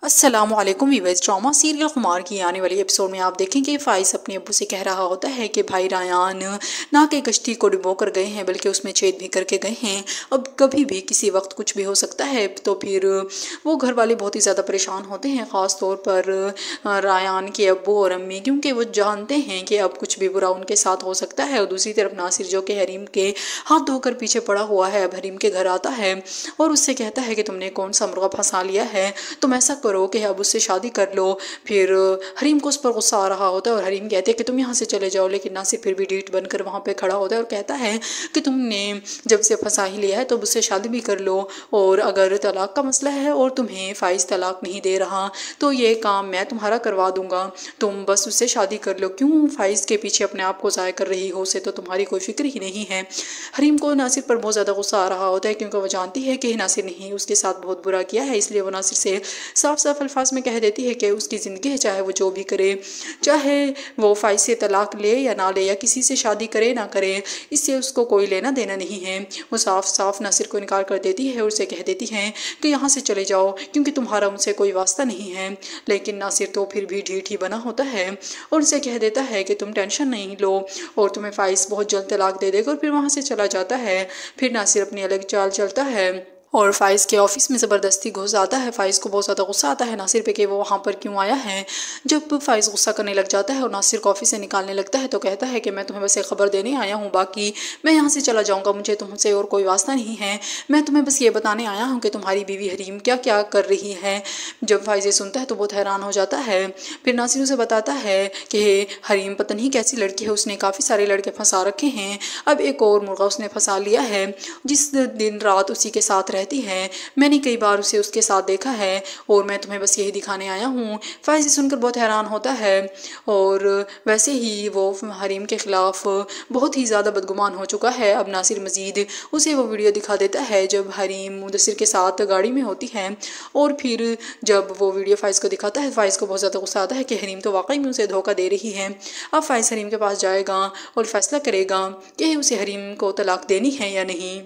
अस्सलामुअलैकुम viewers. Drama serial खुमार की आने वाली एपिसोड में आप देखेंगे फाइज अपने अब्बू से कह रहा होता है कि भाई रायान ना कि कश्ती को डुबो कर गए हैं बल्कि उसमें छेद भी करके गए हैं। अब कभी भी किसी वक्त कुछ भी हो सकता है। तो फिर वो घर वाले बहुत ही ज़्यादा परेशान होते हैं, ख़ास तौर पर रायान के अब्बू और अम्मी, क्योंकि वो जानते हैं कि अब कुछ भी बुरा उनके साथ हो सकता है। और दूसरी तरफ नासिर जो कि हरीम के हाथ धोकर पीछे पड़ा हुआ है, अब हरीम के घर आता है और उससे कहता है कि तुमने कौन सा मुर्गा फंसा लिया है, तुम ऐसा करो कि अब उससे शादी कर लो। फिर हरीम को उस पर गुस्सा आ रहा होता है और हरीम कहते हैं कि तुम यहाँ से चले जाओ, लेकिन नासिर फिर भी डीठ बनकर वहाँ पे खड़ा होता है और कहता है कि तुमने जब से फंसा ही लिया है तो उससे शादी भी कर लो, और अगर तलाक का मसला है और तुम्हें फाइज तलाक नहीं दे रहा तो ये काम मैं तुम्हारा करवा दूंगा, तुम बस उससे शादी कर लो। क्यों फाइज के पीछे अपने आप को ज़ाया कर रही हो, उसे तो तुम्हारी कोई फिक्र ही नहीं है। हरीम को नासिर पर बहुत ज़्यादा गुस्सा आ रहा होता है, क्योंकि वो जानती है कि नासिर ने उसके साथ बहुत बुरा किया है। इसलिए वो नासिर से साफ साफ अल्फाज में कह देती है कि उसकी ज़िंदगी है, चाहे वो जो भी करे, चाहे वो फाइज से तलाक ले या ना ले, या किसी से शादी करे ना करे, इससे उसको कोई लेना देना नहीं है। वो साफ साफ नासिर को इनकार कर देती है और उसे कह देती है कि यहाँ से चले जाओ क्योंकि तुम्हारा उनसे कोई वास्ता नहीं है। लेकिन नासिर तो फिर भी ढीठ ही बना होता है और उनसे कह देता है कि तुम टेंशन नहीं लो और तुम्हें फाइज बहुत जल्द तलाक दे देगा, और फिर वहाँ से चला जाता है। फिर नासिर अपनी अलग चाल चलता है और फाइज के ऑफिस में ज़बरदस्ती घुस आता है। फाइज को बहुत ज़्यादा गुस्सा आता है नासिर पे कि वो वहाँ पर क्यों आया है। जब फाइज गुस्सा करने लग जाता है और नासिर को ऑफिस से निकालने लगता है तो कहता है कि मैं तुम्हें बस एक खबर देने आया हूँ, बाकी मैं यहाँ से चला जाऊँगा, मुझे तुमसे और कोई वास्ता नहीं है। मैं तुम्हें बस ये बताने आया हूँ कि तुम्हारी बीवी हरीम क्या क्या कर रही है। जब फाइज ये सुनता है तो बहुत हैरान हो जाता है। फिर नासिर उसे बताता है कि हरीम पता नहीं कैसी लड़की है, उसने काफ़ी सारे लड़के फंसा रखे हैं, अब एक और मुर्गा उसने फंसा लिया है जिस दिन रात उसी के साथ रहती है। मैंने कई बार उसे उसके साथ देखा है और मैं तुम्हें बस यही दिखाने आया हूँ। फाइज सुनकर बहुत हैरान होता है और वैसे ही वो हरीम के ख़िलाफ़ बहुत ही ज़्यादा बदगुमान हो चुका है। अब नासिर मजीद उसे वो वीडियो दिखा देता है जब हरीम मुदस्सिर के साथ गाड़ी में होती है, और फिर जब वो वीडियो फाइज को दिखाता है फाइज को बहुत ज़्यादा गुस्सा आता है कि हरीम तो वाकई में उसे धोखा दे रही है। अब फाइज हरीम के पास जाएगा और फैसला करेगा कि उसे हरीम को तलाक देनी है या नहीं।